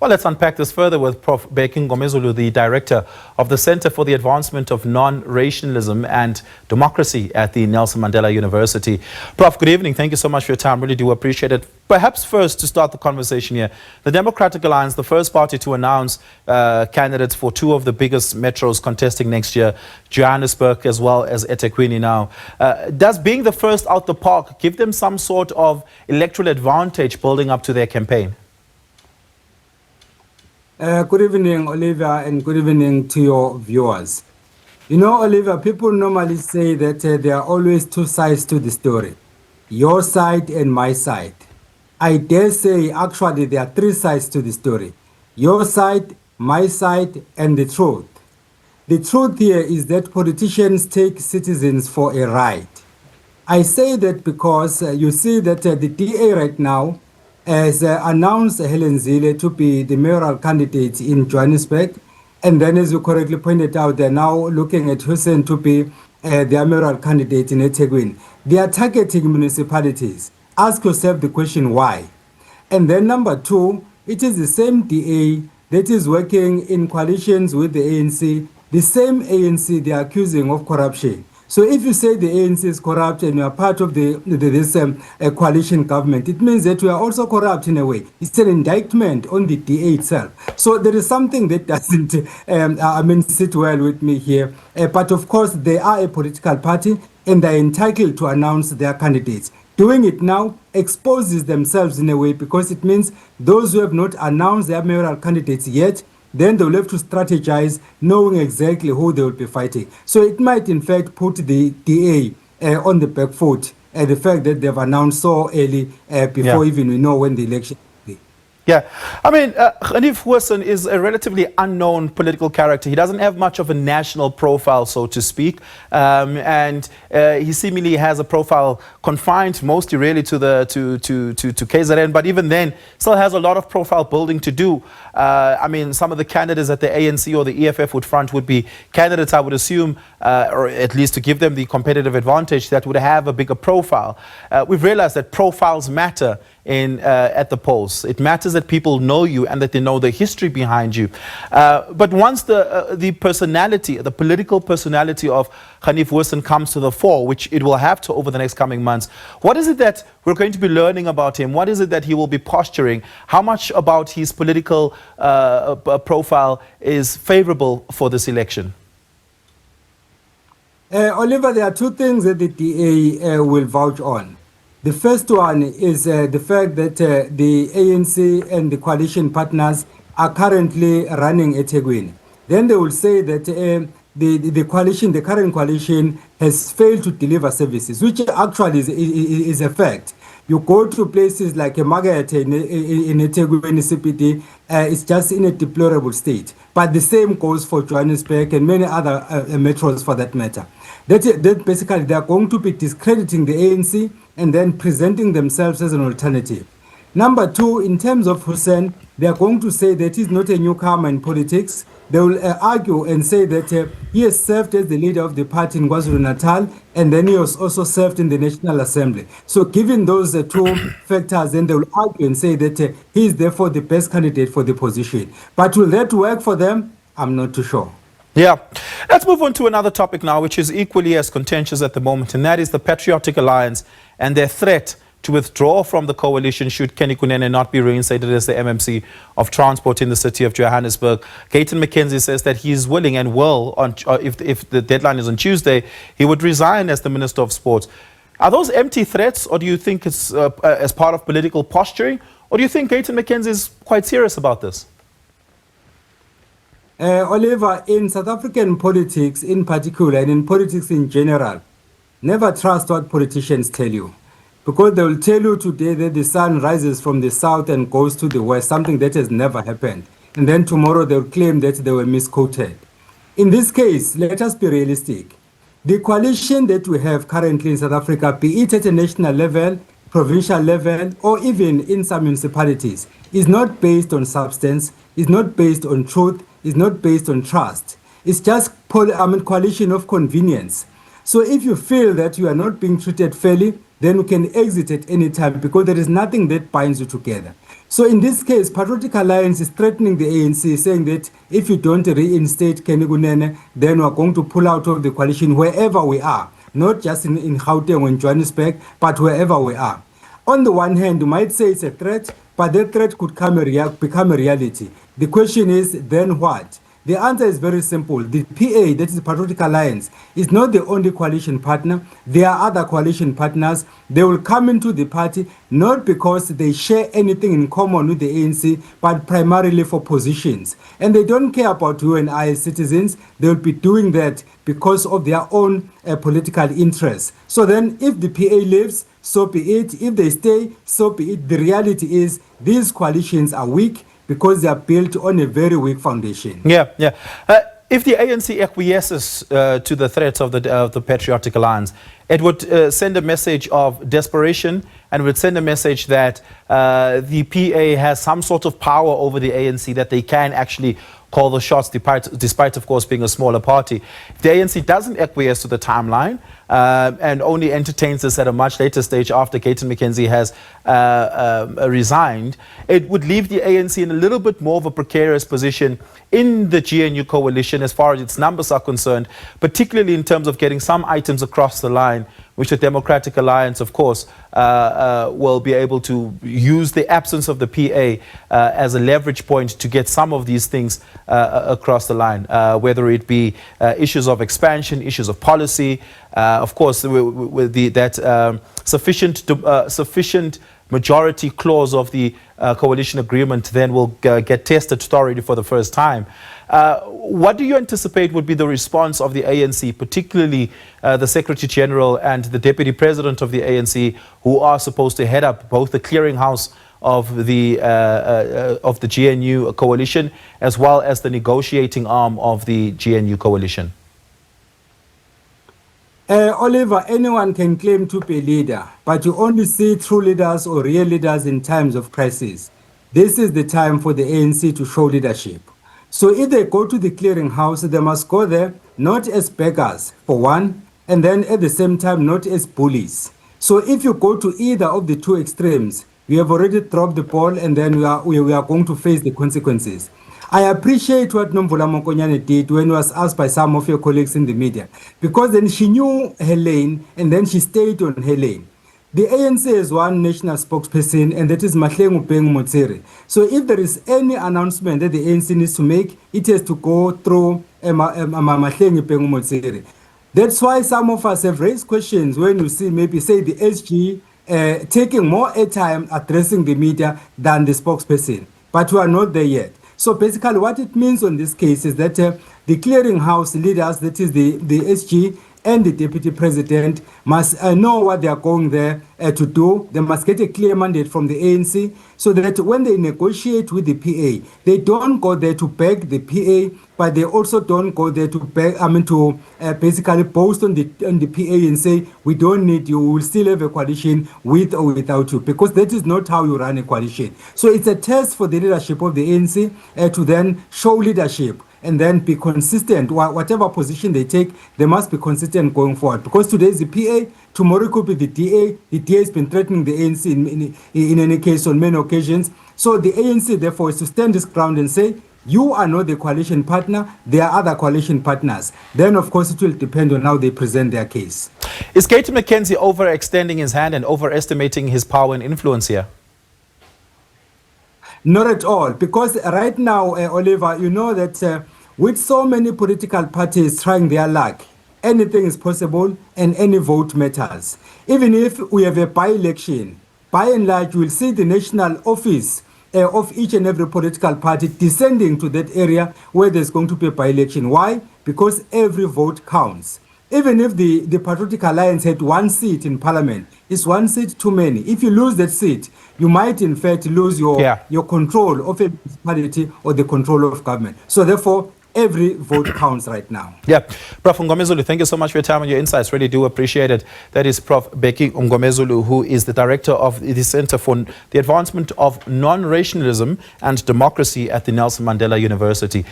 Well, let's unpack this further with Prof. Bheki Mngomezulu, the Director of the Center for the Advancement of Non-Racialism and Democracy at the Nelson Mandela University. Prof, good evening. Thank you so much for your time. Really do appreciate it. Perhaps first, to start the conversation here, the Democratic Alliance, the first party to announce candidates for two of the biggest metros contesting next year, Johannesburg as well as eThekwini now. Does being the first out the park give them some sort of electoral advantage building up to their campaign? Good evening, Oliver, and good evening to your viewers. You know, Oliver, people normally say that there are always two sides to the story, your side and my side. I dare say, actually, there are three sides to the story, your side, my side, and the truth. The truth here is that politicians take citizens for a ride. I say that because you see that the DA right now has announced Helen Zille to be the mayoral candidate in Johannesburg. And then, as you correctly pointed out, they're now looking at Hoosen to be their mayoral candidate in eThekwini. They are targeting municipalities. Ask yourself the question, why? And then number two, it is the same DA that is working in coalitions with the ANC, the same ANC they are accusing of corruption. So if you say the ANC is corrupt and you are part of this coalition government, it means that we are also corrupt in a way. It's an indictment on the DA itself. So there is something that doesn't sit well with me here. But of course, they are a political party and they're entitled to announce their candidates. Doing it now exposes themselves in a way because it means those who have not announced their mayoral candidates yet, then they'll have to strategize knowing exactly who they will be fighting. So it might in fact put the DA on the back foot, the fact that they've announced so early before even we know when the election will be. Yeah, I mean, Haniff Hoosen is a relatively unknown political character. He doesn't have much of a national profile, so to speak, and he seemingly has a profile confined mostly really to KZN, but even then still has a lot of profile building to do. I mean, some of the candidates at the ANC or the EFF would be candidates, I would assume, or at least to give them the competitive advantage, that would have a bigger profile. We've realized that profiles matter at the polls. It matters that people know you and that they know the history behind you. But once the personality, the political personality of Haniff Hoosen comes to the fore, which it will have to over the next coming months, what is it that we're going to be learning about him? What is it that he will be posturing? How much about his political profile is favorable for this election? Oliver, there are two things that the DA will vouch on. The first one is the fact that the ANC and the coalition partners are currently running eThekwini. Then they will say that the current coalition has failed to deliver services, which actually is a fact. You go to places like Margaret in eThekwini CPD, it's just in a deplorable state. But the same goes for Johannesburg and many other metros for that matter. That basically they are going to be discrediting the ANC and then presenting themselves as an alternative. Number two, in terms of Hoosen, they are going to say that he's not a newcomer in politics. They will argue and say that he has served as the leader of the party in KwaZulu-Natal, and then he has also served in the National Assembly. So given those two factors, then they will argue and say that he is therefore the best candidate for the position. But will that work for them? I'm not too sure. Yeah. Let's move on to another topic now, which is equally as contentious at the moment, and that is the Patriotic Alliance and their threat to withdraw from the coalition should Kenny Kunene not be reinstated as the MMC of Transport in the city of Johannesburg. Gayton McKenzie says that he is willing and will, if the deadline is on Tuesday, he would resign as the Minister of Sports. Are those empty threats, or do you think it's as part of political posturing, or do you think Gayton McKenzie is quite serious about this? Oliver, in South African politics in particular, and in politics in general, never trust what politicians tell you. Because they will tell you today that the sun rises from the south and goes to the west, something that has never happened. And then tomorrow they will claim that they were misquoted. In this case, let us be realistic. The coalition that we have currently in South Africa, be it at a national level, provincial level, or even in some municipalities, is not based on substance, is not based on truth, is not based on trust. It's just coalition of convenience. So if you feel that you are not being treated fairly, then you can exit at any time because there is nothing that binds you together. So in this case, Patriotic Alliance is threatening the ANC, saying that if you don't reinstate Kenny Kunene, then we are going to pull out of the coalition wherever we are, not just in Gauteng or in Johannesburg, but wherever we are. On the one hand, you might say it's a threat, but that threat could become a reality. The question is, then what? The answer is very simple. The PA, that is the Patriotic Alliance, is not the only coalition partner. There are other coalition partners. They will come into the party not because they share anything in common with the ANC, but primarily for positions. And they don't care about you and I as citizens. They will be doing that because of their own political interests. So then if the PA leaves, so be it. If they stay, so be it. The reality is these coalitions are weak, because they are built on a very weak foundation. Yeah. If the ANC acquiesces to the threats of the Patriotic Alliance, it would send a message of desperation, and would send a message that the PA has some sort of power over the ANC, that they can actually call the shots, despite of course being a smaller party. If the ANC doesn't acquiesce to the timeline and only entertains this at a much later stage after Gayton McKenzie has resigned, it would leave the ANC in a little bit more of a precarious position in the GNU coalition as far as its numbers are concerned, particularly in terms of getting some items across the line, which the Democratic Alliance, of course, will be able to use the absence of the PA as a leverage point to get some of these things across the line, whether it be issues of expansion, issues of policy. Of course, with that sufficient majority clause of the coalition agreement then will get tested thoroughly for the first time. What do you anticipate would be the response of the ANC, particularly the Secretary General and the Deputy President of the ANC, who are supposed to head up both the clearinghouse of the GNU coalition as well as the negotiating arm of the GNU coalition? Oliver, anyone can claim to be a leader, but you only see true leaders or real leaders in times of crisis. This is the time for the ANC to show leadership. So if they go to the clearinghouse, they must go there not as beggars, for one, and then at the same time not as bullies. So if you go to either of the two extremes, we have already dropped the ball, and then we are going to face the consequences. I appreciate what Nomvula Mokonyane did when he was asked by some of your colleagues in the media, because then she knew her lane and then she stayed on her lane. The ANC has one national spokesperson, and that is Bheki Mngomezulu. So if there is any announcement that the ANC needs to make, it has to go through Bheki Mngomezulu. That's why some of us have raised questions when you see maybe say the SG taking more airtime addressing the media than the spokesperson. But we are not there yet. So basically what it means on this case is that the clearinghouse leaders, that is the SG and the Deputy President, must know what they are going there to do. They must get a clear mandate from the ANC so that when they negotiate with the PA, they don't go there to beg the PA, but they also don't go there to beg, basically boast on the PA and say, we don't need you, we will still have a coalition with or without you, because that is not how you run a coalition. So it's a test for the leadership of the ANC to then show leadership and then be consistent. Whatever position they take, they must be consistent going forward. Because today is the PA, tomorrow could be the DA. The DA has been threatening the ANC in any case on many occasions. So the ANC, therefore, is to stand this ground and say, you are not the coalition partner, there are other coalition partners. Then, of course, it will depend on how they present their case. Is Gayton McKenzie overextending his hand and overestimating his power and influence here? Not at all, because right now, Oliver, you know that with so many political parties trying their luck, anything is possible and any vote matters. Even if we have a by-election, by and large, you will see the national office of each and every political party descending to that area where there's going to be a by-election. Why? Because every vote counts. Even if the Patriotic Alliance had one seat in parliament, it's one seat too many. If you lose that seat, you might in fact lose your control of a municipality or the control of government. So therefore, every vote counts right now. Yeah. Prof. Mngomezulu, thank you so much for your time and your insights. Really do appreciate it. That is Prof. Bheki Mngomezulu, who is the director of the Center for the Advancement of Non-Racialism and Democracy at the Nelson Mandela University.